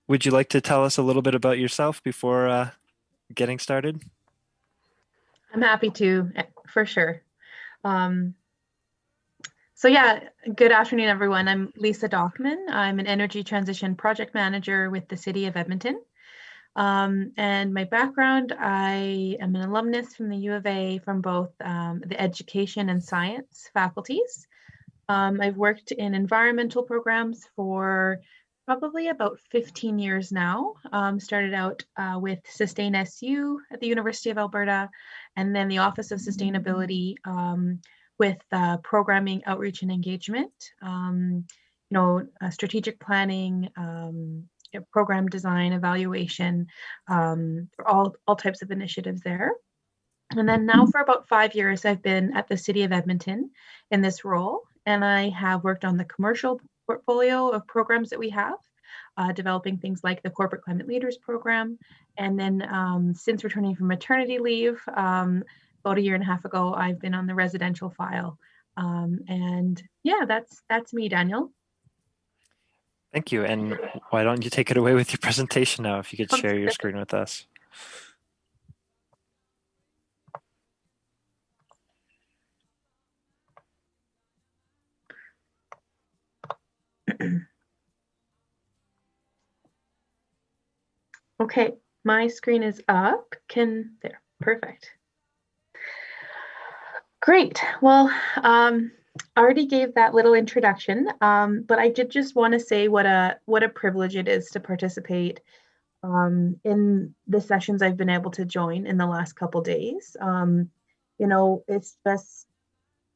Would you like to tell us a little bit about yourself before getting started? I'm happy to, for sure. Um, so yeah, good afternoon, everyone. I'm Lisa Dockman. I'm an energy transition project manager with the City of Edmonton. And my background, I am an alumnus from the U of A from both the education and science faculties. I've worked in environmental programs for probably about 15 years now. Started out with Sustain SU at the University of Alberta, and then the Office of Sustainability with programming, outreach, and engagement. Strategic planning, program design, evaluation, for all types of initiatives there. And then now for about 5 years, I've been at the City of Edmonton in this role, and I have worked on the commercial portfolio of programs that we have, developing things like the Corporate Climate Leaders Program. And then since returning from maternity leave, about a year and a half ago, I've been on the residential file. And yeah, that's me, Daniel. Thank you. And why don't you take it away with your presentation now, if you could share your screen with us. Okay, my screen is up. There, perfect. Great. Well, I already gave that little introduction, but I did just want to say what a privilege it is to participate in the sessions I've been able to join in the last couple days. It's just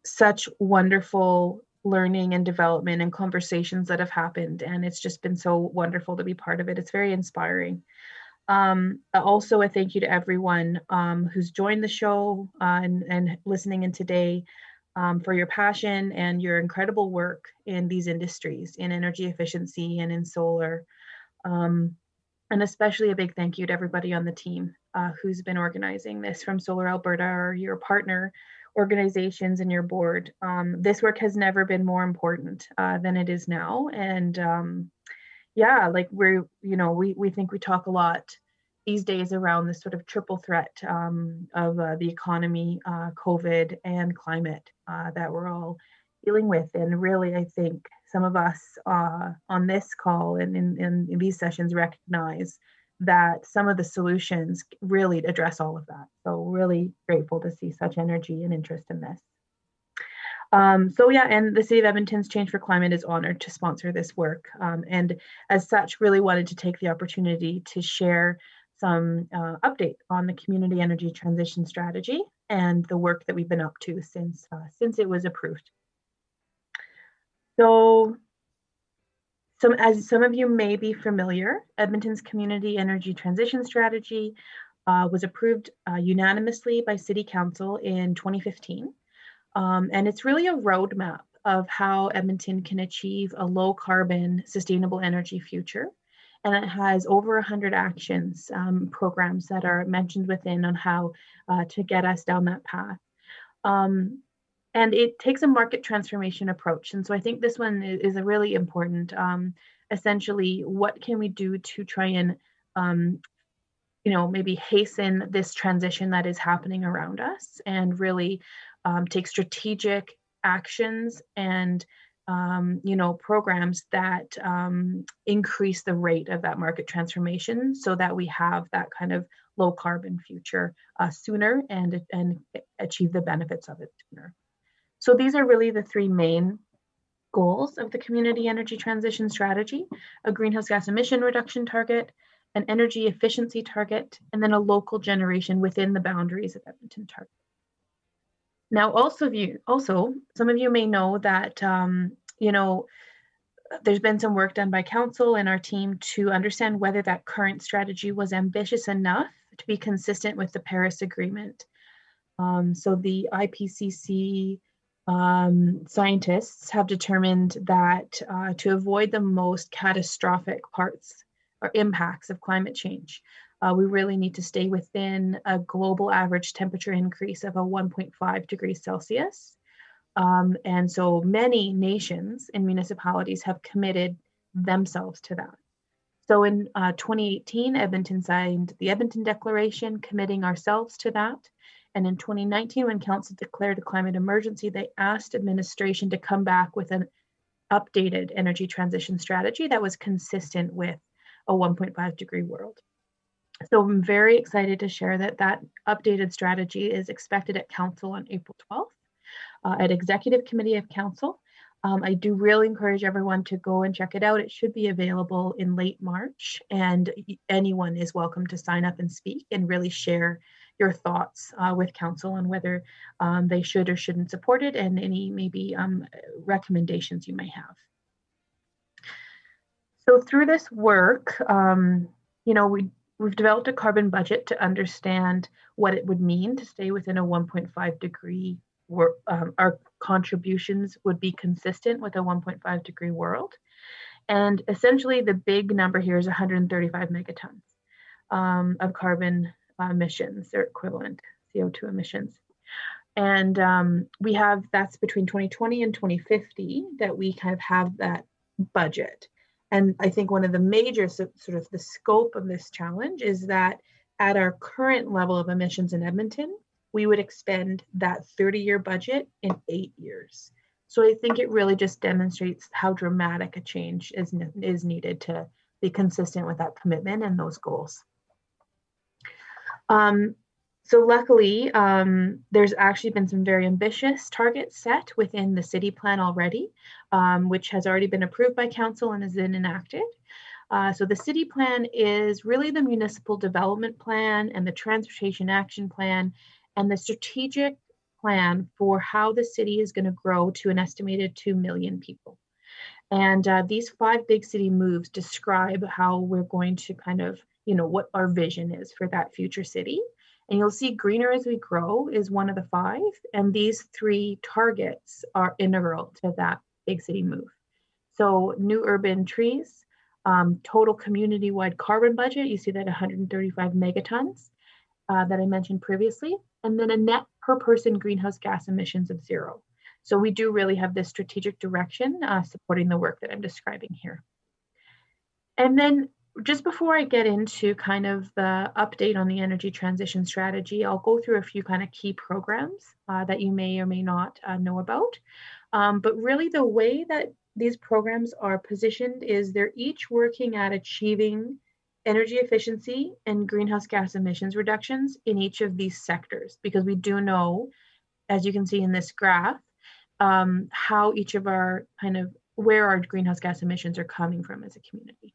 such wonderful learning and development and conversations that have happened, and it's just been so wonderful to be part of it. It's very inspiring. Also, a thank you to everyone who's joined the show and listening in today, for your passion and your incredible work in these industries, in energy efficiency and in solar. And especially a big thank you to everybody on the team who's been organizing this, from Solar Alberta or your partner organizations and your board. This work has never been more important than it is now. And yeah, like we think we talk a lot these days around this sort of triple threat of the economy, COVID, and climate that we're all dealing with. And really, I think some of us on this call and in these sessions recognize that some of the solutions really address all of that. So really grateful to see such energy and interest in this. So yeah, and the City of Edmonton's Change for Climate is honored to sponsor this work. And as such, really wanted to take the opportunity to share some update on the community energy transition strategy and the work that we've been up to since it was approved. So as some of you may be familiar, Edmonton's community energy transition strategy was approved unanimously by City Council in 2015. And it's really a roadmap of how Edmonton can achieve a low carbon, sustainable energy future. And it has over 100 actions, programs that are mentioned within on how to get us down that path. And it takes a market transformation approach. And so I think this one is a really important, essentially, what can we do to try and, maybe hasten this transition that is happening around us, and really take strategic actions and programs that increase the rate of that market transformation, so that we have that kind of low carbon future sooner and achieve the benefits of it sooner. So these are really the three main goals of the community energy transition strategy: a greenhouse gas emission reduction target, an energy efficiency target, and then a local generation within the boundaries of Edmonton target. Now, also, some of you may know that, there's been some work done by council and our team to understand whether that current strategy was ambitious enough to be consistent with the Paris Agreement. So the IPCC scientists have determined that to avoid the most catastrophic parts or impacts of climate change, we really need to stay within a global average temperature increase of a 1.5 degrees Celsius. And so many nations and municipalities have committed themselves to that. So in 2018, Edmonton signed the Edmonton Declaration, committing ourselves to that. And in 2019, when Council declared a climate emergency, they asked administration to come back with an updated energy transition strategy that was consistent with a 1.5 degree world. So I'm very excited to share that that updated strategy is expected at Council on April 12th at Executive Committee of Council. I do really encourage everyone to go and check it out. It should be available in late March, and anyone is welcome to sign up and speak and really share your thoughts with Council on whether they should or shouldn't support it, and any maybe recommendations you may have. So through this work, we've developed a carbon budget to understand what it would mean to stay within a 1.5 degree our contributions would be consistent with a 1.5 degree world. And essentially the big number here is 135 megatons of carbon emissions, or equivalent CO2 emissions. And we have, that's between 2020 and 2050 that we kind of have that budget. And I think one of the major sort of the scope of this challenge is that at our current level of emissions in Edmonton, we would expend that 30-year budget in 8 years. So I think it really just demonstrates how dramatic a change is needed to be consistent with that commitment and those goals. So luckily, there's actually been some very ambitious targets set within the city plan already, which has already been approved by council and is then enacted. So the city plan is really the municipal development plan and the transportation action plan and the strategic plan for how the city is going to grow to an estimated 2 million people. And these 5 big city moves describe how we're going to kind of, what our vision is for that future city. And you'll see greener as we grow is one of the 5. And these 3 targets are integral to that big city move. So new urban trees, total community-wide carbon budget, you see that 135 megatons that I mentioned previously, and then a net per person greenhouse gas emissions of 0. So we do really have this strategic direction supporting the work that I'm describing here. And then just before I get into kind of the update on the energy transition strategy, I'll go through a few kind of key programs that you may or may not know about. But really the way that these programs are positioned is they're each working at achieving energy efficiency and greenhouse gas emissions reductions in each of these sectors, because we do know, as you can see in this graph, how each of our where our greenhouse gas emissions are coming from as a community.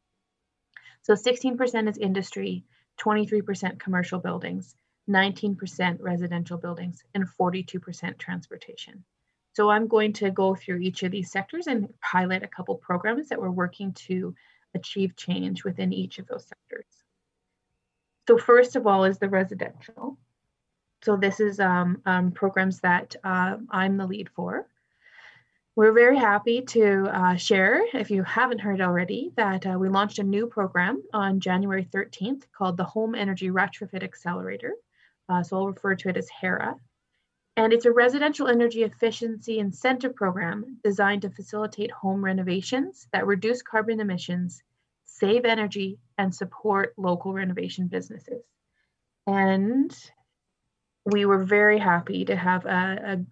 So 16% is industry, 23% commercial buildings, 19% residential buildings, and 42% transportation. So I'm going to go through each of these sectors and highlight a couple programs that we're working to achieve change within each of those sectors. So first of all is the residential. So this is programs that I'm the lead for. We're very happy to share, if you haven't heard already, that we launched a new program on January 13th called the Home Energy Retrofit Accelerator. So I'll refer to it as HERA. And it's a residential energy efficiency incentive program designed to facilitate home renovations that reduce carbon emissions, save energy, and support local renovation businesses. And we were very happy to have an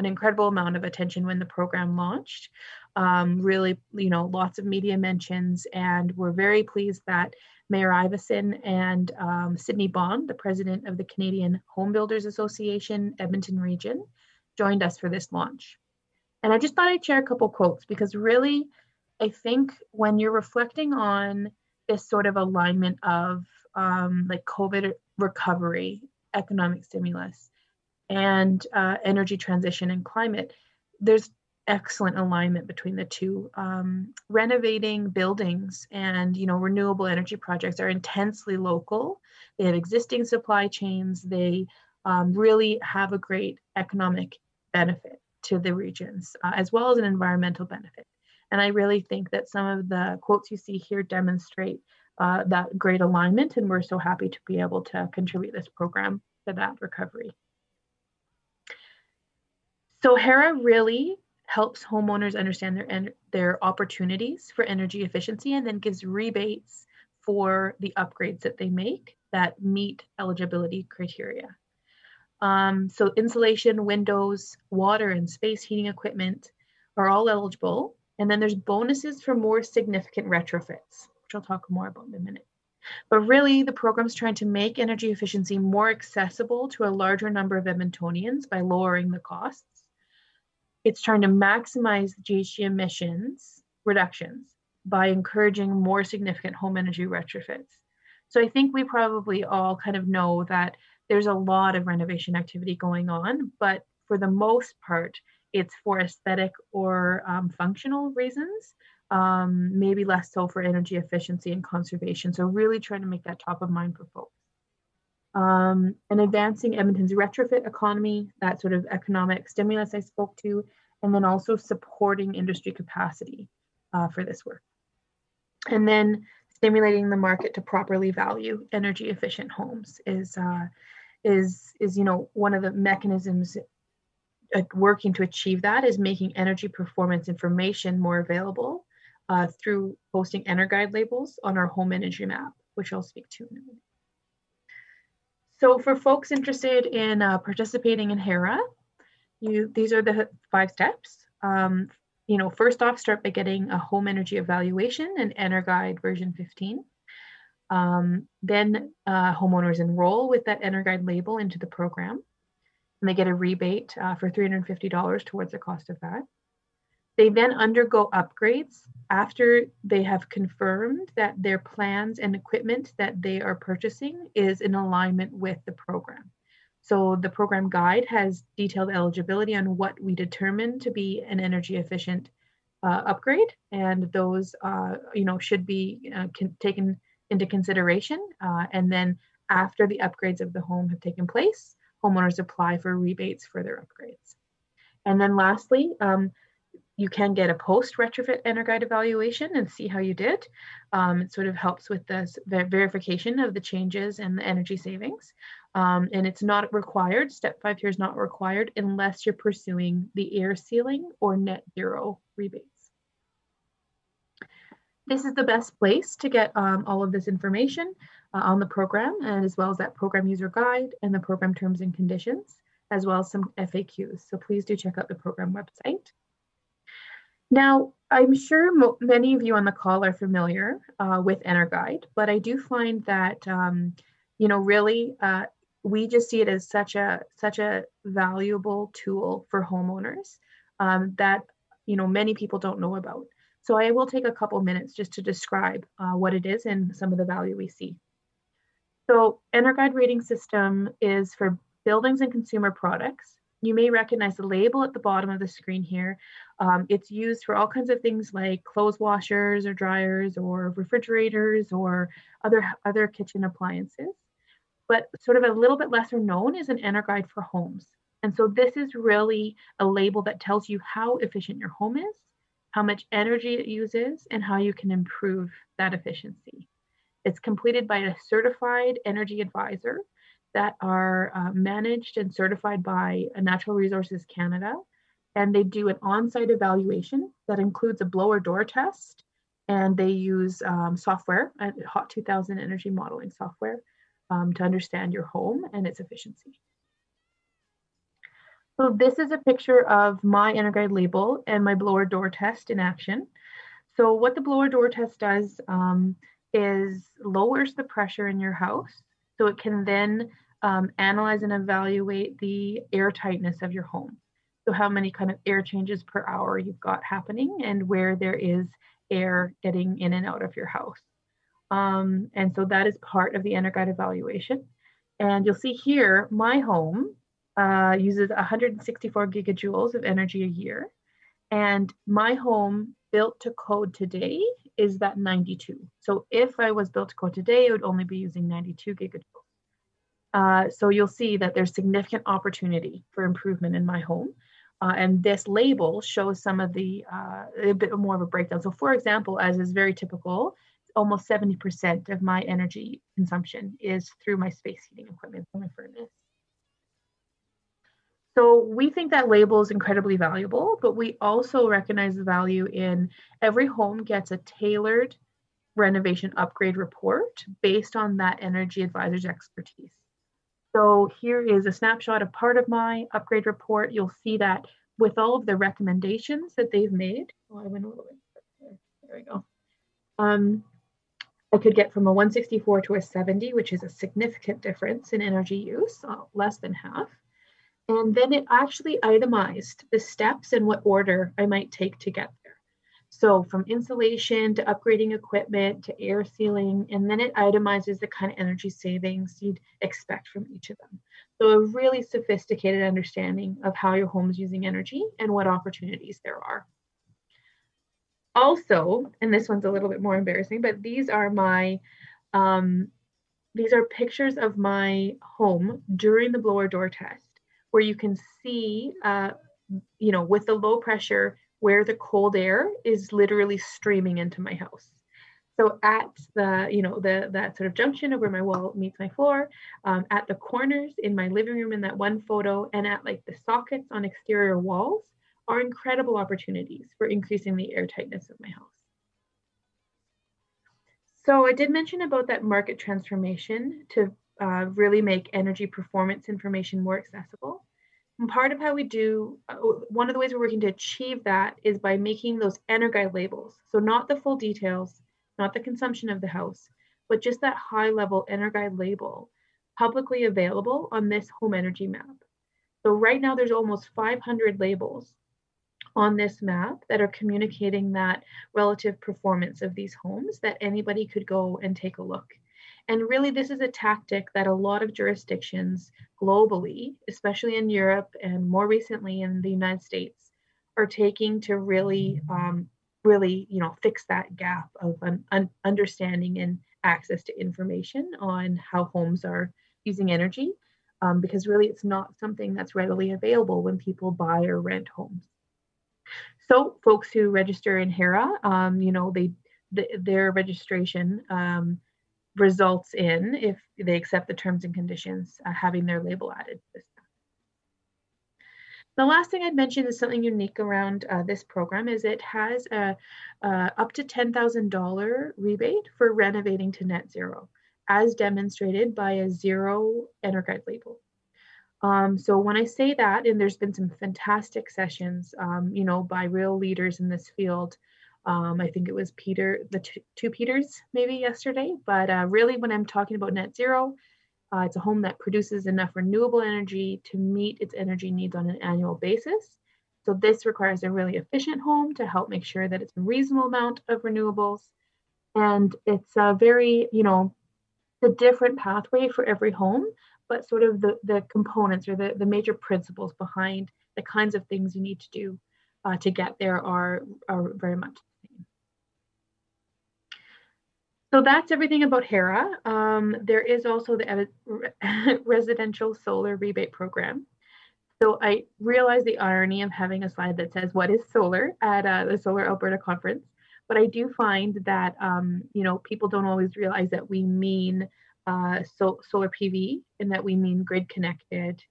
incredible amount of attention when the program launched. Really, lots of media mentions, and we're very pleased that Mayor Iveson and Sydney Bond, the president of the Canadian Home Builders Association, Edmonton region, joined us for this launch. And I just thought I'd share a couple quotes, because really, I think when you're reflecting on this sort of alignment of like COVID recovery, economic stimulus, and energy transition and climate, there's excellent alignment between the two. Renovating buildings and renewable energy projects are intensely local. They have existing supply chains. They really have a great economic benefit to the regions, as well as an environmental benefit. And I really think that some of the quotes you see here demonstrate that great alignment, and we're so happy to be able to contribute this program to that recovery. So HERA really helps homeowners understand their opportunities for energy efficiency, and then gives rebates for the upgrades that they make that meet eligibility criteria. So insulation, windows, water, and space heating equipment are all eligible. And then there's bonuses for more significant retrofits, which I'll talk more about in a minute. But really, the program's trying to make energy efficiency more accessible to a larger number of Edmontonians by lowering the costs. It's trying to maximize GHG emissions reductions by encouraging more significant home energy retrofits. So I think we probably all kind of know that there's a lot of renovation activity going on, but for the most part, it's for aesthetic or functional reasons, maybe less so for energy efficiency and conservation. So really trying to make that top of mind for folks. And advancing Edmonton's retrofit economy, that sort of economic stimulus I spoke to, and then also supporting industry capacity for this work. And then stimulating the market to properly value energy efficient homes is one of the mechanisms working to achieve that is making energy performance information more available through posting EnerGuide labels on our home energy map, which I'll speak to in a minute. So for folks interested in participating in HERA, these are the 5 steps. First off, start by getting a home energy evaluation and EnerGuide version 15. Then homeowners enroll with that EnerGuide label into the program, and they get a rebate for $350 towards the cost of that. They then undergo upgrades after they have confirmed that their plans and equipment that they are purchasing is in alignment with the program. So the program guide has detailed eligibility on what we determine to be an energy efficient upgrade, and those should be taken into consideration. And then after the upgrades of the home have taken place, homeowners apply for rebates for their upgrades. And then lastly, you can get a post-retrofit EnerGuide evaluation and see how you did. It sort of helps with the verification of the changes and the energy savings. And it's not required, step 5 here is not required unless you're pursuing the air sealing or net zero rebates. This is the best place to get all of this information on the program, and as well as that program user guide and the program terms and conditions, as well as some FAQs. So please do check out the program website. Now, I'm sure many of you on the call are familiar with EnerGuide, but I do find that, really, we just see it as such a valuable tool for homeowners that, many people don't know about. So I will take a couple minutes just to describe what it is and some of the value we see. So EnerGuide rating system is for buildings and consumer products. You may recognize the label at the bottom of the screen here. It's used for all kinds of things like clothes washers or dryers or refrigerators or other kitchen appliances. But sort of a little bit lesser known is an EnerGuide for homes. And so this is really a label that tells you how efficient your home is, how much energy it uses, and how you can improve that efficiency. It's completed by a certified energy advisor that are managed and certified by Natural Resources Canada. And they do an on-site evaluation that includes a blower door test. And they use software, HOT 2000 energy modeling software to understand your home and its efficiency. So this is a picture of my EnerGuide label and my blower door test in action. So what the blower door test does is lowers the pressure in your house, so it can then analyze and evaluate the air tightness of your home. So how many kind of air changes per hour you've got happening and where there is air getting in and out of your house. And so that is part of the EnerGuide evaluation. And you'll see here, my home uses 164 gigajoules of energy a year. And my home built to code today is that 92. So if I was built to code today, it would only be using 92 gigajoules. So you'll see that there's significant opportunity for improvement in my home. And this label shows some of the, a bit more of a breakdown. So for example, as is very typical, almost 70% of my energy consumption is through my space heating equipment, my furnace. So we think that label is incredibly valuable, but we also recognize the value in every home gets a tailored renovation upgrade report based on that energy advisor's expertise. So here is a snapshot of part of my upgrade report. You'll see that with all of the recommendations that they've made. Oh, I went a little bit. There we go. I could get from a 164 to a 70, which is a significant difference in energy use, less than half. And then it actually itemized the steps and what order I might take to get there. So from insulation to upgrading equipment to air sealing, and then it itemizes the kind of energy savings you'd expect from each of them. So a really sophisticated understanding of how your home is using energy and what opportunities there are. Also, and this one's a little bit more embarrassing, but these are pictures of my home during the blower door test, where you can see, with the low pressure, where the cold air is literally streaming into my house. So at that sort of junction of where my wall meets my floor, at the corners in my living room in that one photo, and at like the sockets on exterior walls are incredible opportunities for increasing the air tightness of my house. So I did mention about that market transformation to really make energy performance information more accessible. And part of how we do, one of the ways we're working to achieve that is by making those EnerGuide labels. So not the full details, not the consumption of the house, but just that high level EnerGuide label publicly available on this home energy map. So right now there's almost 500 labels on this map that are communicating that relative performance of these homes that anybody could go and take a look. And really, this is a tactic that a lot of jurisdictions globally, especially in Europe and more recently in the United States, are taking to really, fix that gap of understanding and access to information on how homes are using energy, because really it's not something that's readily available when people buy or rent homes. So folks who register in HERA, their registration results in, if they accept the terms and conditions, having their label added. The last thing I'd mention is something unique around this program is it has a up to $10,000 rebate for renovating to net zero, as demonstrated by a zero EnerGuide label. So when I say that, and there's been some fantastic sessions, by real leaders in this field. I think it was Peter, the two Peters maybe yesterday, but really when I'm talking about net zero, it's a home that produces enough renewable energy to meet its energy needs on an annual basis. So this requires a really efficient home to help make sure that it's a reasonable amount of renewables. And it's a very, a different pathway for every home, but sort of the components or the major principles behind the kinds of things you need to do to get there are very much the same. So that's everything about HERA. There is also the residential solar rebate program. So I realize the irony of having a slide that says what is solar at the Solar Alberta conference, but I do find that people don't always realize that we mean solar PV and that we mean grid connected,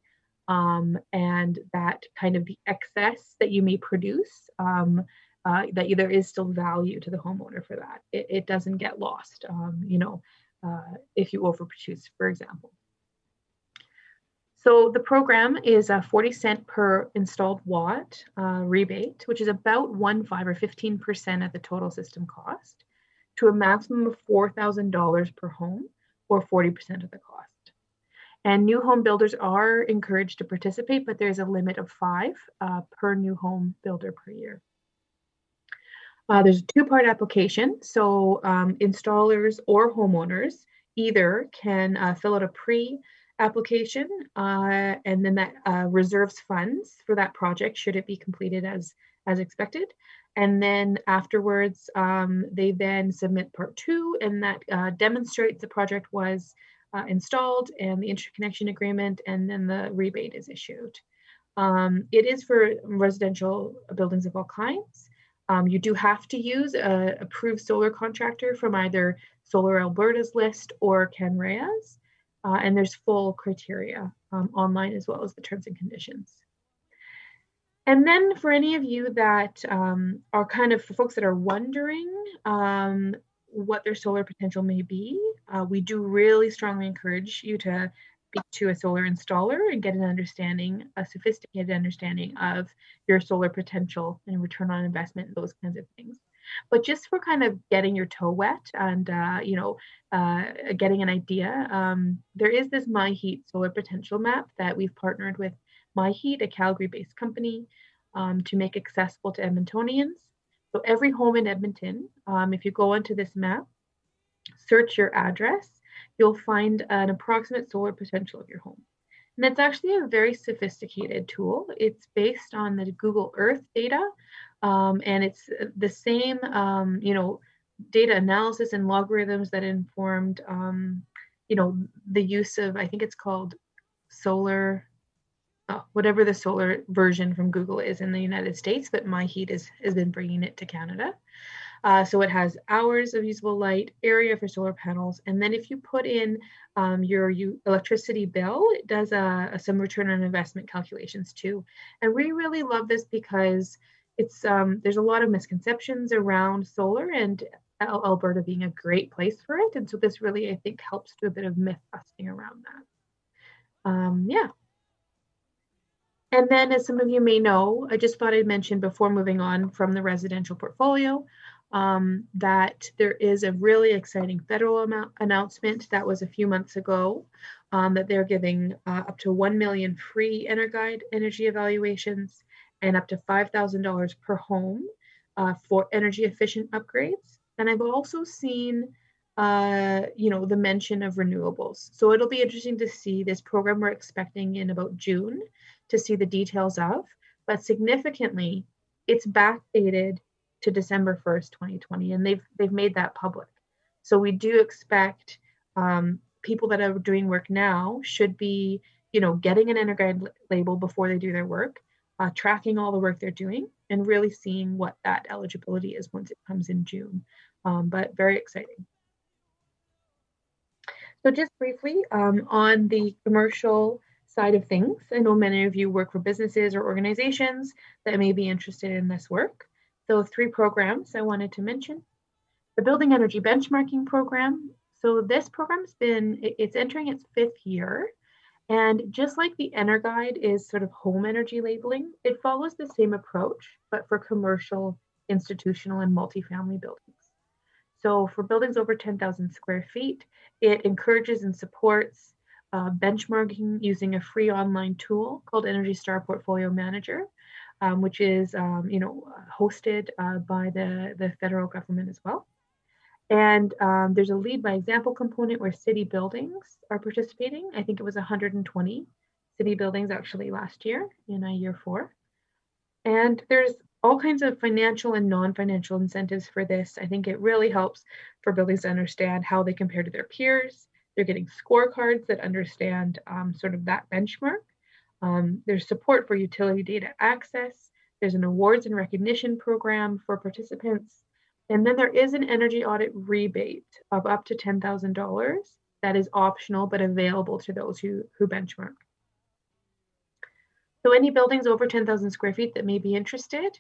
and that kind of the excess that you may produce, that there is still value to the homeowner for that. It doesn't get lost, if you overproduce, for example. So the program is a 40 cent per installed watt rebate, which is about 1.5 or 15% of the total system cost, to a maximum of $4,000 per home, or 40% of the cost. And new home builders are encouraged to participate, but there's a limit of 5 per new home builder per year. There's a two-part application. So installers or homeowners either can fill out a pre-application, and then that reserves funds for that project should it be completed as expected. And then afterwards, they then submit part 2, and that demonstrates the project was installed and the interconnection agreement, and then the rebate is issued. It is for residential buildings of all kinds. You do have to use an approved solar contractor from either Solar Alberta's list or CanREA's, and there's full criteria online as well as the terms and conditions. And then for any of you that are kind of, for folks that are wondering what their solar potential may be, we do really strongly encourage you to speak to a solar installer and get an understanding, a sophisticated understanding of your solar potential and return on investment, those kinds of things. But just for kind of getting your toe wet and getting an idea, there is this MyHeat solar potential map that we've partnered with MyHeat, a Calgary-based company, to make accessible to Edmontonians. So every home in Edmonton, if you go onto this map, search your address, you'll find an approximate solar potential of your home. And it's actually a very sophisticated tool. It's based on the Google Earth data, and it's the same, data analysis and logarithms that informed, the use of, I think it's called solar, whatever the solar version from Google is in the United States, but MyHeat has been bringing it to Canada. So it has hours of usable light, area for solar panels, and then if you put in your electricity bill, it does some return on investment calculations too. And we really love this because it's there's a lot of misconceptions around solar and Alberta being a great place for it. And so this really, I think, helps do a bit of myth busting around that. Yeah. And then, as some of you may know, I just thought I'd mention before moving on from the residential portfolio that there is a really exciting federal announcement that was a few months ago that they're giving up to 1 million free EnerGuide energy evaluations and up to $5,000 per home for energy efficient upgrades. And I've also seen the mention of renewables. So it'll be interesting to see this program we're expecting in about June to see the details of, but significantly, it's backdated to December 1st, 2020, and they've made that public. So we do expect people that are doing work now should be, getting an EnerGuide label before they do their work, tracking all the work they're doing, and really seeing what that eligibility is once it comes in June. But very exciting. So just briefly, on the commercial side of things, I know many of you work for businesses or organizations that may be interested in this work. So 3 programs I wanted to mention. The Building Energy Benchmarking Program. So this program's it's entering its 5th year. And just like the EnerGuide is sort of home energy labeling, it follows the same approach, but for commercial, institutional, and multifamily buildings. So for buildings over 10,000 square feet, it encourages and supports benchmarking using a free online tool called Energy Star Portfolio Manager, which is hosted by the federal government as well. And there's a lead by example component where city buildings are participating. I think it was 120 city buildings actually last year in year 4. And there's all kinds of financial and non-financial incentives for this. I think it really helps for buildings to understand how they compare to their peers. They're getting scorecards that understand sort of that benchmark. There's support for utility data access. There's an awards and recognition program for participants. And then there is an energy audit rebate of up to $10,000 that is optional but available to those who benchmark. So any buildings over 10,000 square feet that may be interested,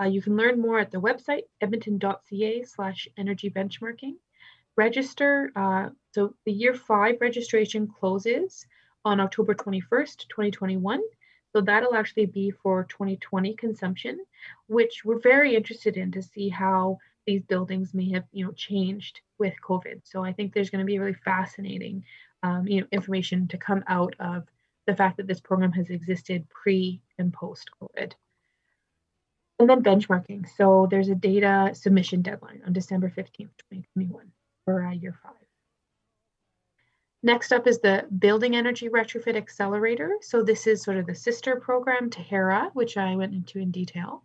you can learn more at the website, edmonton.ca/energy benchmarking. Register, so the year 5 registration closes on October 21st, 2021. So that'll actually be for 2020 consumption, which we're very interested in to see how these buildings may have, changed with COVID. So I think there's going to be really fascinating, information to come out of the fact that this program has existed pre and post COVID. And then benchmarking. So there's a data submission deadline on December 15th, 2021 for year 5. Next up is the Building Energy Retrofit Accelerator. So this is sort of the sister program to HERA, which I went into in detail.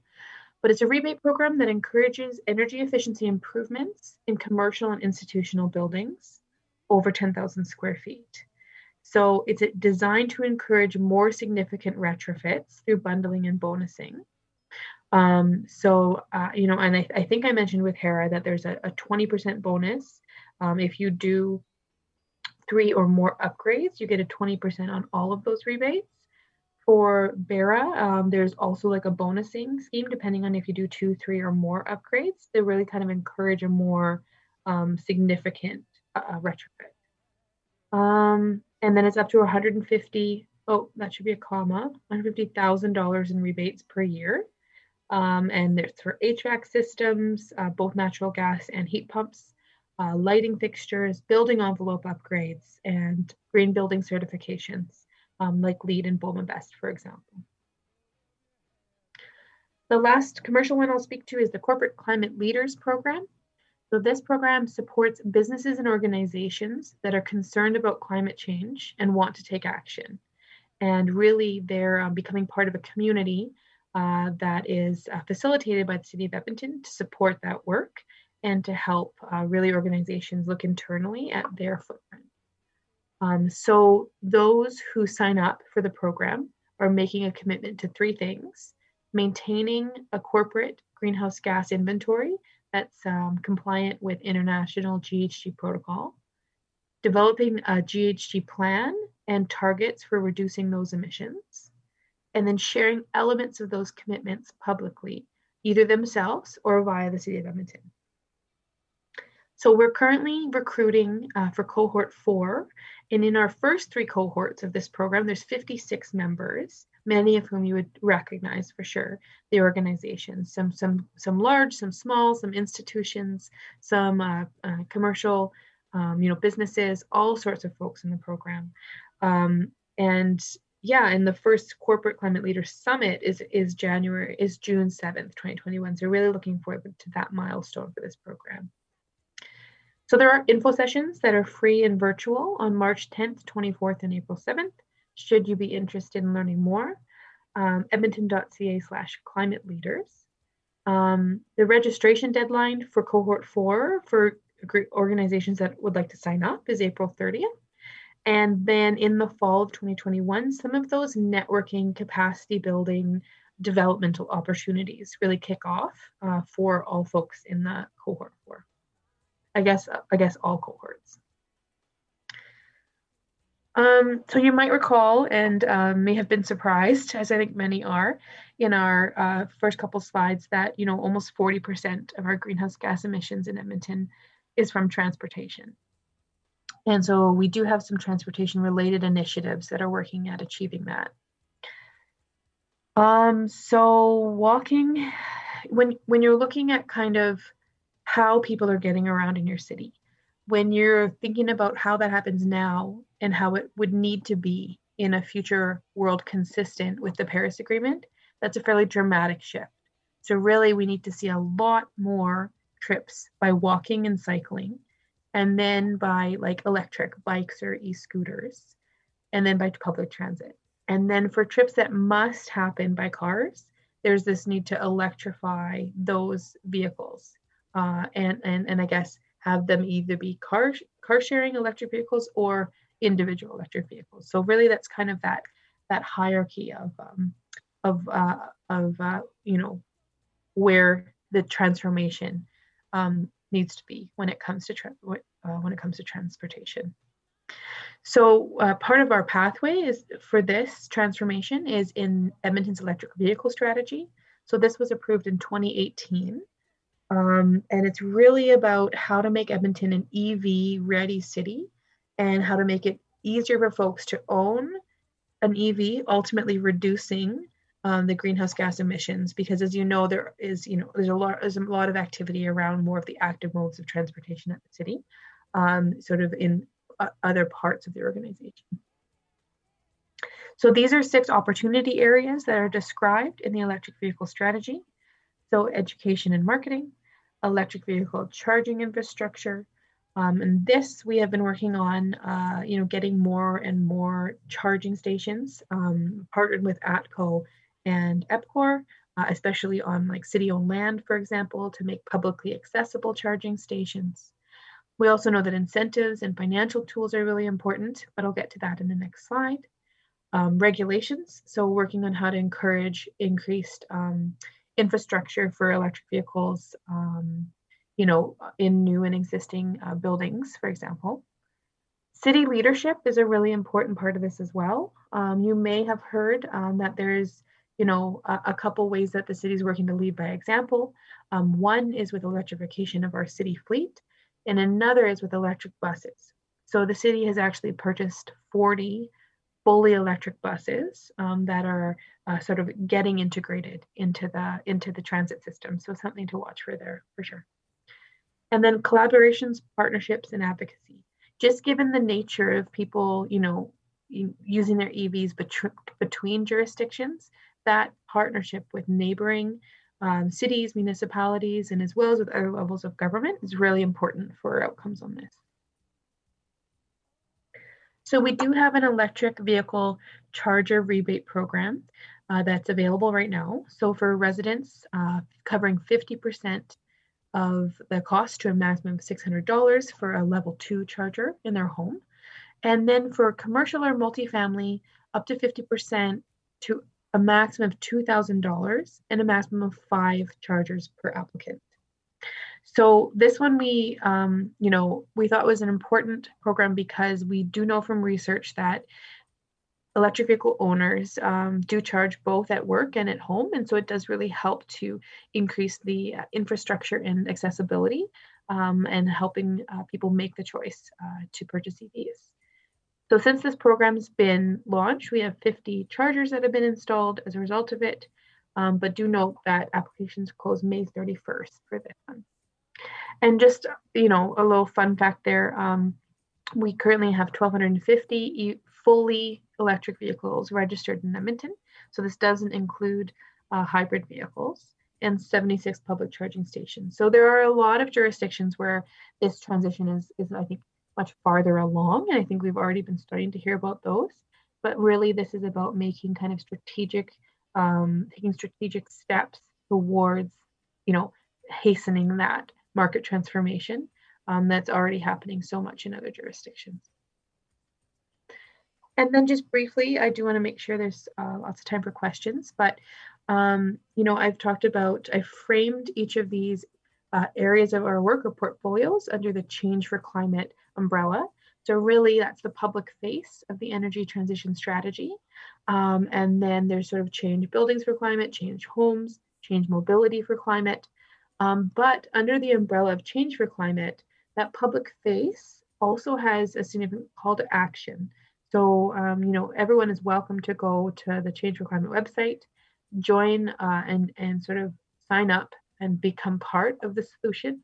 But it's a rebate program that encourages energy efficiency improvements in commercial and institutional buildings over 10,000 square feet. So it's designed to encourage more significant retrofits through bundling and bonusing. And I think I mentioned with HERA that there's a 20% bonus. If you do 3 or more upgrades, you get a 20% on all of those rebates. For BERA, there's also like a bonusing scheme depending on if you do 2, 3, or more upgrades. They really kind of encourage a more significant retrofit. And then it's up to 150. Oh, that should be a comma. $150,000 in rebates per year. And there's for HVAC systems, both natural gas and heat pumps, lighting fixtures, building envelope upgrades, and green building certifications, like LEED and BOMA Best, for example. The last commercial one I'll speak to is the Corporate Climate Leaders Program. So this program supports businesses and organizations that are concerned about climate change and want to take action. And really, they're becoming part of a community that is facilitated by the City of Edmonton to support that work and to help really organizations look internally at their footprint. So those who sign up for the program are making a commitment to 3 things: maintaining a corporate greenhouse gas inventory that's compliant with international GHG protocol, developing a GHG plan and targets for reducing those emissions, and then sharing elements of those commitments publicly, either themselves or via the City of Edmonton. So we're currently recruiting for cohort 4, and in our first 3 cohorts of this program, there's 56 members, many of whom you would recognize for sure, the organizations, some large, some small, some institutions, some commercial, businesses, all sorts of folks in the program. And the first Corporate Climate Leaders Summit is June 7th, 2021. So really looking forward to that milestone for this program. So there are info sessions that are free and virtual on March 10th, 24th, and April 7th, should you be interested in learning more. Edmonton.ca/climate leaders. The registration deadline for cohort 4 for organizations that would like to sign up is April 30th. And then in the fall of 2021, some of those networking, capacity building, developmental opportunities really kick off for all folks in the cohort 4. I guess all cohorts. So you might recall and may have been surprised, as I think many are, in our first couple slides that almost 40% of our greenhouse gas emissions in Edmonton is from transportation. And so we do have some transportation related initiatives that are working at achieving that. So walking, when you're looking at kind of how people are getting around in your city, when you're thinking about how that happens now and how it would need to be in a future world consistent with the Paris Agreement, that's a fairly dramatic shift. So really we need to see a lot more trips by walking and cycling, and then by like electric bikes or e-scooters, and then by public transit. And then for trips that must happen by cars, there's this need to electrify those vehicles and I guess have them either be car sharing electric vehicles or individual electric vehicles. So really that's kind of that hierarchy of where the transformation needs to be when it comes to transportation. So part of our pathway is for this transformation is in Edmonton's electric vehicle strategy. So this was approved in 2018. And it's really about how to make Edmonton an EV ready city and how to make it easier for folks to own an EV, ultimately reducing the greenhouse gas emissions, because as you know, there's a lot of activity around more of the active modes of transportation at the city, sort of in other parts of the organization. So these are 6 opportunity areas that are described in the electric vehicle strategy. So education and marketing, electric vehicle charging infrastructure, and this we have been working on, getting more and more charging stations, partnered with ATCO and EPCOR, especially on like city-owned land, for example, to make publicly accessible charging stations. We also know that incentives and financial tools are really important, but I'll get to that in the next slide. Regulations, so working on how to encourage increased infrastructure for electric vehicles, in new and existing buildings, for example. City leadership is a really important part of this as well. You may have heard that there's, a couple ways that the city is working to lead by example. One is with electrification of our city fleet, and another is with electric buses. So the city has actually purchased 40 fully electric buses that are sort of getting integrated into the transit system. So something to watch for there for sure. And then collaborations, partnerships, and advocacy. Just given the nature of people, using their EVs between jurisdictions, that partnership with neighboring cities, municipalities, and as well as with other levels of government is really important for outcomes on this. So we do have an electric vehicle charger rebate program that's available right now. So for residents, covering 50% of the cost to a maximum of $600 for a level 2 charger in their home. And then for commercial or multifamily, up to 50% to a maximum of $2,000 and a maximum of 5 chargers per applicant. So this one we thought was an important program because we do know from research that electric vehicle owners do charge both at work and at home. And so it does really help to increase the infrastructure and accessibility and helping people make the choice to purchase EVs. So since this program's been launched, we have 50 chargers that have been installed as a result of it. But do note that applications close May 31st for this one. And just, a little fun fact there, we currently have 1,250 fully electric vehicles registered in Edmonton. So this doesn't include hybrid vehicles and 76 public charging stations. So there are a lot of jurisdictions where this transition is I think, much farther along. And I think we've already been starting to hear about those. But really, this is about making kind of taking strategic steps towards, hastening that market transformation that's already happening so much in other jurisdictions. And then just briefly, I do want to make sure there's lots of time for questions, but I've framed each of these areas of our work or portfolios under the Change for Climate umbrella. So really that's the public face of the energy transition strategy. And then there's sort of change buildings for climate, change homes, change mobility for climate. But under the umbrella of Change for Climate, that public face also has a significant call to action. So, everyone is welcome to go to the Change for Climate website, join and sort of sign up and become part of the solution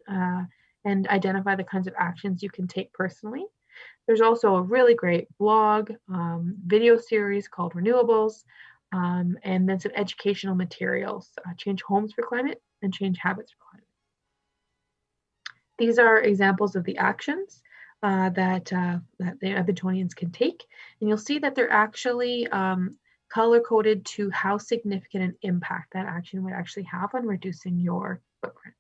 and identify the kinds of actions you can take personally. There's also a really great blog, video series called Renewables, and then some educational materials, Change Homes for Climate and Change Habits for Climate. These are examples of the actions that the Edmontonians can take. And you'll see that they're actually color-coded to how significant an impact that action would actually have on reducing your footprint.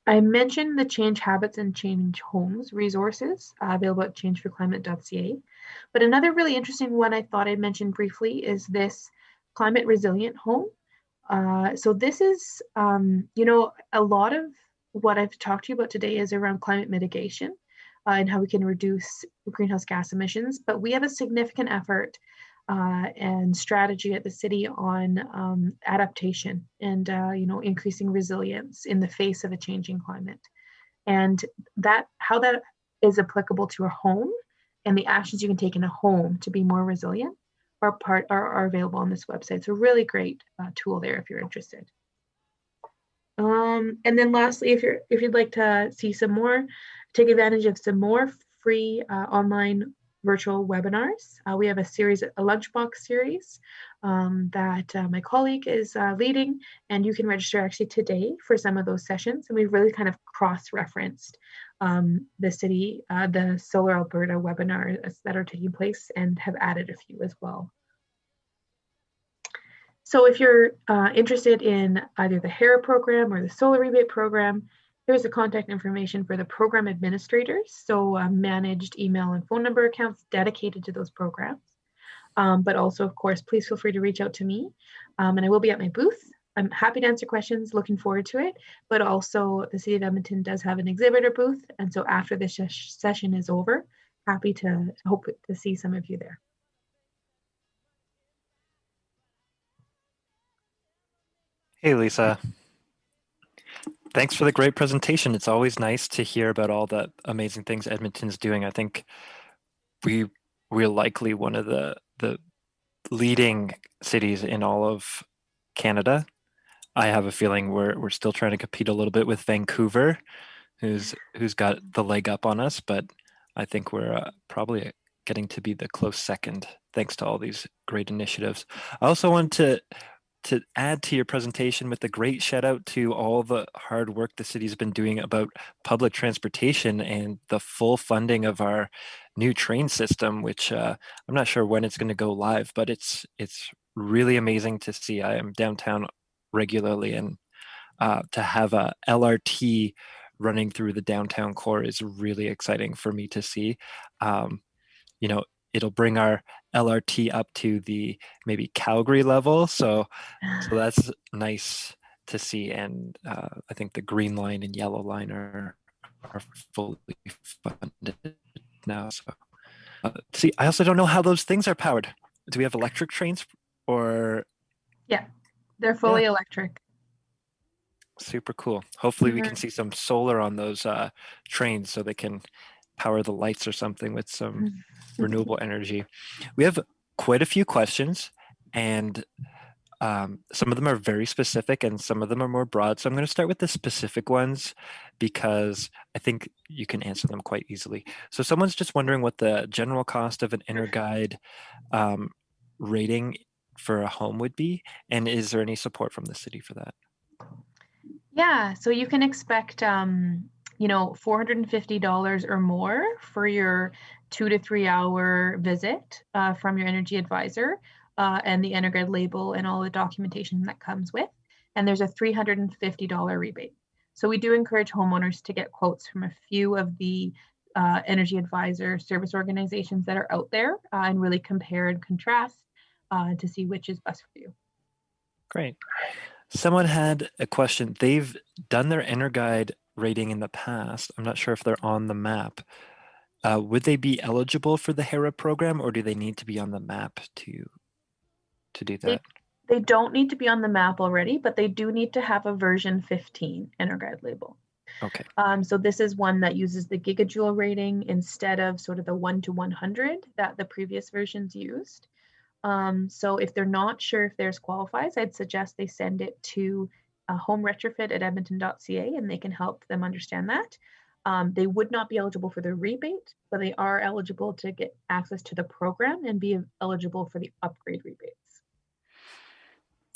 I mentioned the Change Habits and Change Homes resources available at changeforclimate.ca. But another really interesting one I thought I'd mention briefly is this climate resilient home. So this is, a lot of what I've talked to you about today is around climate mitigation and how we can reduce greenhouse gas emissions. But we have a significant effort and strategy at the city on adaptation and increasing resilience in the face of a changing climate, and how that is applicable to a home and the actions you can take in a home to be more resilient are available on this website. So really great tool there if you're interested. And then lastly, if you'd like to see some more, take advantage of some more free online virtual webinars. We have a lunchbox series that my colleague is leading, and you can register actually today for some of those sessions. And we've really kind of cross-referenced the Solar Alberta webinars that are taking place and have added a few as well. So if you're interested in either the HERA program or the solar rebate program, here's the contact information for the program administrators. So managed email and phone number accounts dedicated to those programs. But also, of course, please feel free to reach out to me. And I will be at my booth I'm happy to answer questions, looking forward to it. But also, the City of Edmonton does have an exhibitor booth. And so after this session is over, happy to hope to see some of you there. Hey, Lisa. Thanks for the great presentation. It's always nice to hear about all the amazing things Edmonton's doing. I think we we're likely one of the leading cities in all of Canada. I have a feeling we're still trying to compete a little bit with Vancouver, who's got the leg up on us, but I think we're probably getting to be the close second, thanks to all these great initiatives. I also want to add to your presentation with a great shout out to all the hard work the city's been doing about public transportation and the full funding of our new train system, which I'm not sure when it's going to go live, but it's really amazing to see. I am downtown regularly, and to have a LRT running through the downtown core is really exciting for me to see. Um, you know, it'll bring our LRT up to the maybe Calgary level. So that's nice to see. And I think the green line and yellow line are fully funded now. So see, I also don't know how those things are powered. Do we have electric trains or? Yeah, they're fully electric. Super cool. Hopefully we can see some solar on those trains so they can power the lights or something with some renewable energy. We have quite a few questions, and some of them are very specific and some of them are more broad. So I'm going to start with the specific ones because I think you can answer them quite easily. So someone's just wondering what the general cost of an EnerGuide rating for a home would be, and is there any support from the city for that? Yeah, so you can expect, $450 or more for your 2 to 3 hour visit from your energy advisor and the EnerGuide label and all the documentation that comes with. And there's a $350 rebate. So we do encourage homeowners to get quotes from a few of the energy advisor service organizations that are out there and really compare and contrast to see which is best for you. Great. Someone had a question. They've done their EnerGuide rating in the past. I'm not sure if they're on the map. Would they be eligible for the HERA program, or do they need to be on the map to do that? They don't need to be on the map already, but they do need to have a version 15 EnerGuide label. Okay. So this is one that uses the gigajoule rating instead of sort of the 1 to 100 that the previous versions used. So if they're not sure if theirs qualifies, I'd suggest they send it to home retrofit at edmonton.ca and they can help them understand that. They would not be eligible for the rebate, but they are eligible to get access to the program and be eligible for the upgrade rebates.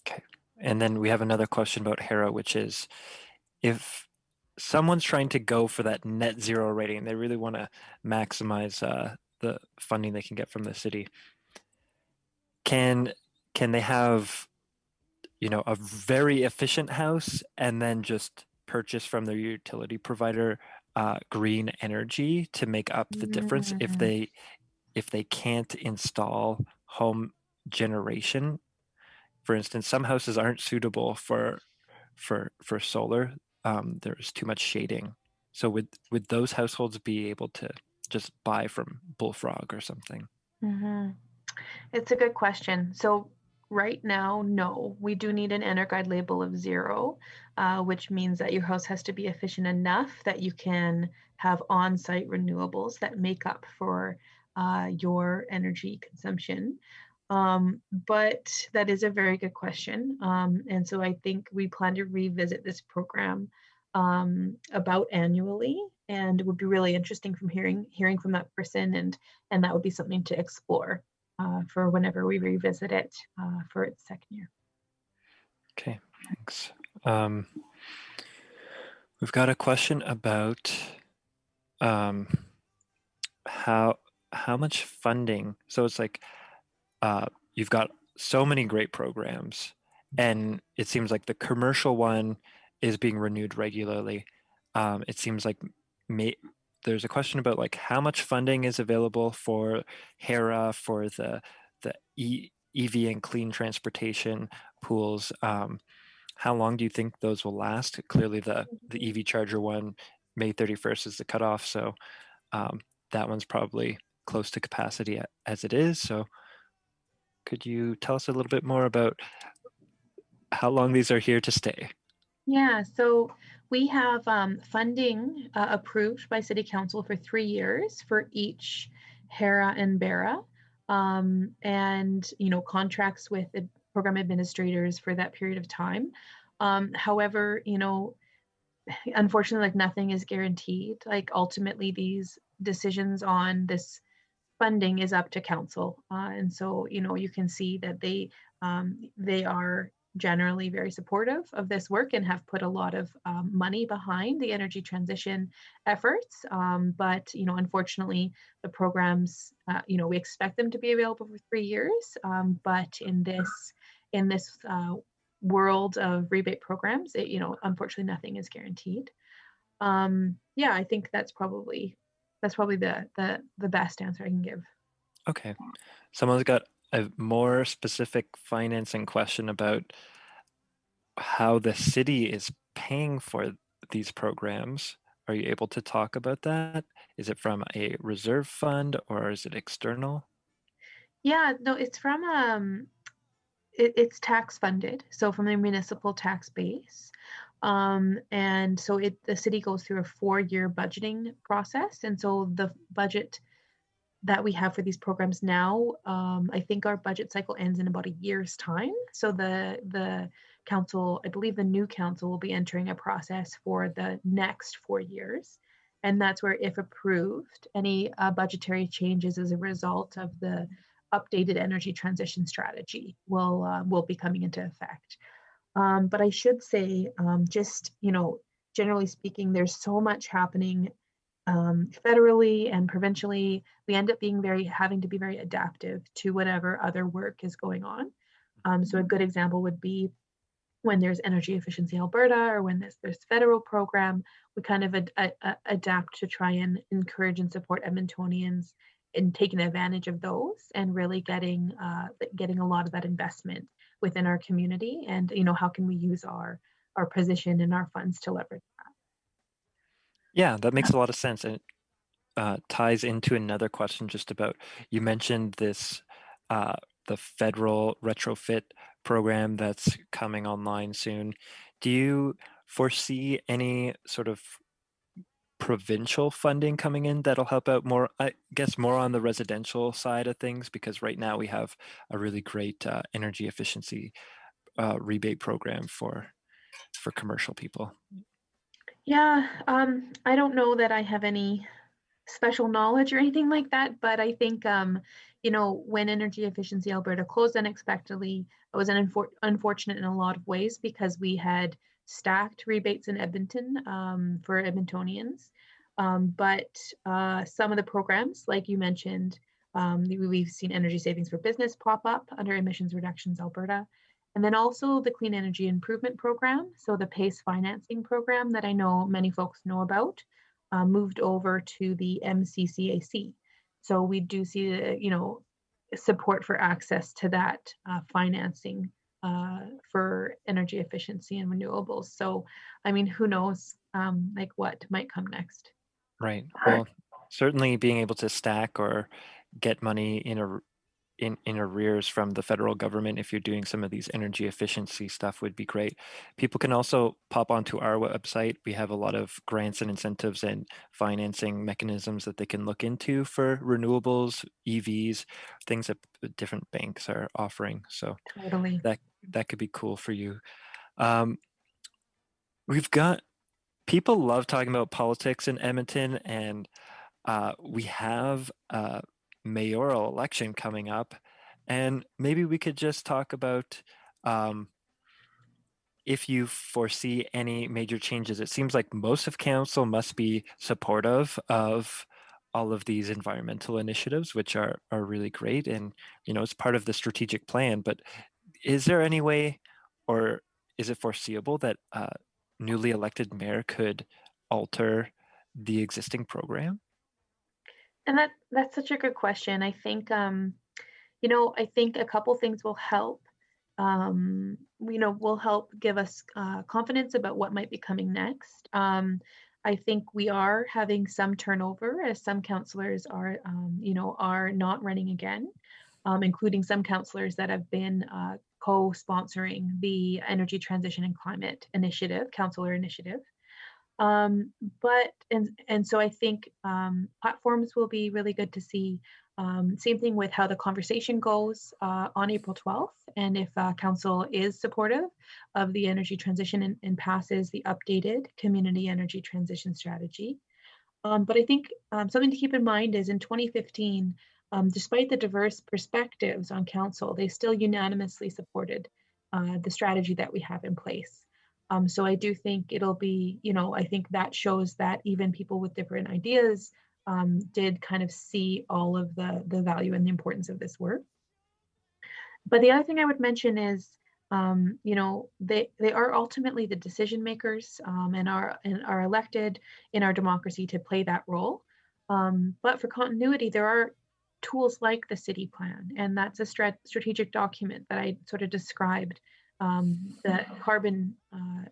Okay. And then we have another question about HERA, which is if someone's trying to go for that net zero rating, they really want to maximize the funding they can get from the city. Can they have, a very efficient house and then just purchase from their utility provider green energy to make up the difference if they can't install home generation? For instance, some houses aren't suitable for solar. There's too much shading. So would those households be able to just buy from Bullfrog or something? It's a good question. So right now, no, we do need an EnerGuide label of 0, which means that your house has to be efficient enough that you can have on-site renewables that make up for your energy consumption. But that is a very good question. And so I think we plan to revisit this program about annually, and it would be really interesting from hearing from that person, and that would be something to explore for whenever we revisit it for its second year. Okay, thanks. We've got a question about how much funding. So it's like you've got so many great programs, and it seems like the commercial one is being renewed regularly. It seems like there's a question about like how much funding is available for HERA for the EV and clean transportation pools. how long do you think those will last? Clearly, the EV charger one, May 31st is the cutoff, so um, that one's probably close to capacity as it is. So could you tell us a little bit more about how long these are here to stay? Yeah, so we have funding approved by City Council for 3 years for each HERA and BERA, and contracts with the program administrators for that period of time. However, unfortunately, like nothing is guaranteed. Like ultimately, these decisions on this funding is up to council, and so you can see that they are generally very supportive of this work and have put a lot of money behind the energy transition efforts. But unfortunately, the programs, we expect them to be available for 3 years, but in this world of rebate programs, unfortunately, nothing is guaranteed. Yeah, I think that's probably the best answer I can give. Okay. Someone's got a more specific financing question about how the city is paying for these programs. Are you able to talk about that? Is it from a reserve fund or is it external? Yeah, no, it's tax funded, so from the municipal tax base. And so the city goes through a 4-year budgeting process, and so the budget that we have for these programs now, I think our budget cycle ends in about a year's time. So the council, I believe the new council will be entering a process for the next 4 years. And that's where, if approved, any budgetary changes as a result of the updated energy transition strategy will be coming into effect. But I should say, just generally speaking, there's so much happening federally and provincially. We end up having to be very adaptive to whatever other work is going on. So a good example would be when there's Energy Efficiency Alberta, or when there's federal program, we kind of adapt to try and encourage and support Edmontonians in taking advantage of those and really getting a lot of that investment within our community. And how can we use our position and our funds to leverage that? Yeah, that makes a lot of sense. And ties into another question just about you mentioned this uh, the federal retrofit program that's coming online soon. Do you foresee any sort of provincial funding coming in that'll help out more, I guess, more on the residential side of things? Because right now we have a really great energy efficiency rebate program for commercial people. Yeah, I don't know that I have any special knowledge or anything like that, but I think, when Energy Efficiency Alberta closed unexpectedly, it was unfortunate in a lot of ways because we had stacked rebates in Edmonton, for Edmontonians. But some of the programs, like you mentioned, we've seen Energy Savings for Business pop up under Emissions Reductions Alberta. And then also the Clean Energy Improvement Program, so the PACE financing program that I know many folks know about, moved over to the MCCAC. So we do see support for access to that financing for energy efficiency and renewables. So, I mean, who knows, like what might come next? Right. Well, certainly being able to stack or get money in arrears from the federal government if you're doing some of these energy efficiency stuff would be great. People can also pop onto our website. We have a lot of grants and incentives and financing mechanisms that they can look into for renewables, EVs, things that different banks are offering. So Totally. that that could be cool for you. Um, we've got people love talking about politics in Edmonton, and we have a mayoral election coming up, and maybe we could just talk about um, if you foresee any major changes. It seems like most of council must be supportive of all of these environmental initiatives, which are really great, and it's part of the strategic plan. But is there any way, or is it foreseeable that newly elected mayor could alter the existing program? And that's such a good question. I think, I think a couple things will help. will help give us confidence about what might be coming next. I think we are having some turnover as some councillors are not running again, including some councillors that have been co-sponsoring the Energy Transition and Climate Initiative, Councillor Initiative. But so I think platforms will be really good to see. Same thing with how the conversation goes on April 12th, and if council is supportive of the energy transition and passes the updated community energy transition strategy. But I think something to keep in mind is in 2015, despite the diverse perspectives on council, they still unanimously supported the strategy that we have in place. So I do think it'll be, I think that shows that even people with different ideas did kind of see all of the value and the importance of this work. But the other thing I would mention is, they are ultimately the decision makers and are elected in our democracy to play that role. But for continuity, there are tools like the city plan, and that's a strategic document that I sort of described. The carbon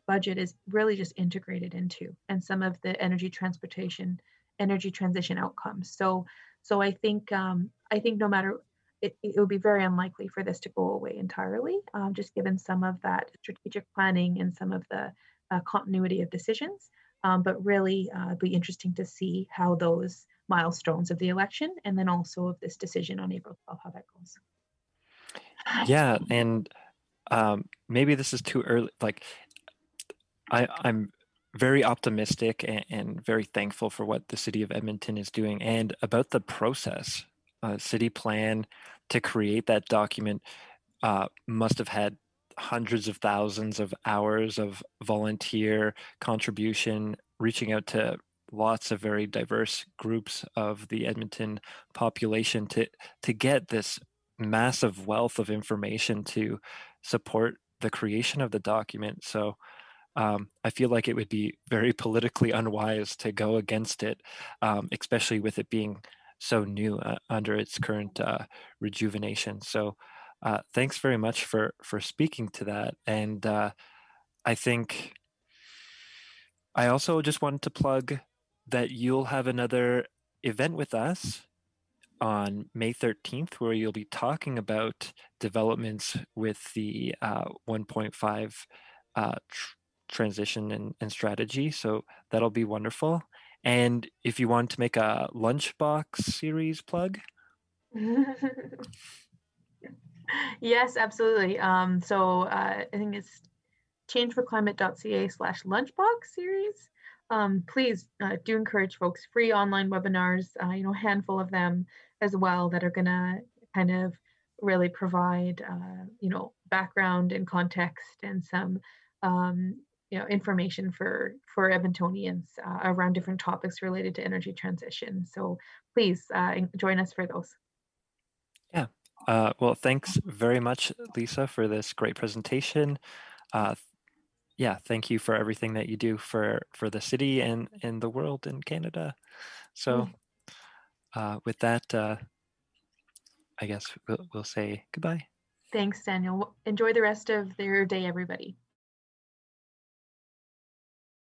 budget is really just integrated into, and some of the energy transition outcomes. So I think no matter it would be very unlikely for this to go away entirely, just given some of that strategic planning and some of the continuity of decisions. But really, it'd be interesting to see how those milestones of the election and then also of this decision on April 12th, how that goes. Yeah, and maybe this is too early. Like, I'm very optimistic and very thankful for what the city of Edmonton is doing and about the process. City plan to create that document must have had hundreds of thousands of hours of volunteer contribution, reaching out to lots of very diverse groups of the Edmonton population to get this massive wealth of information to support the creation of the document. So I feel like it would be very politically unwise to go against it, especially with it being so new under its current rejuvenation. So thanks very much for speaking to that. And I think I also just wanted to plug that you'll have another event with us on May 13th, where you'll be talking about developments with the 1.5 transition and strategy. So that'll be wonderful. And if you want to make a lunchbox series plug. Yes, absolutely. So I think it's changeforclimate.ca/lunchbox series. Please do encourage folks, free online webinars, handful of them as well that are going to kind of really provide, background and context and some, information for Edmontonians around different topics related to energy transition. So please join us for those. Yeah. Well, thanks very much, Lisa, for this great presentation. Yeah, thank you for everything that you do for the city and the world in Canada. So with that, I guess we'll say goodbye. Thanks, Daniel. Enjoy the rest of your day, everybody.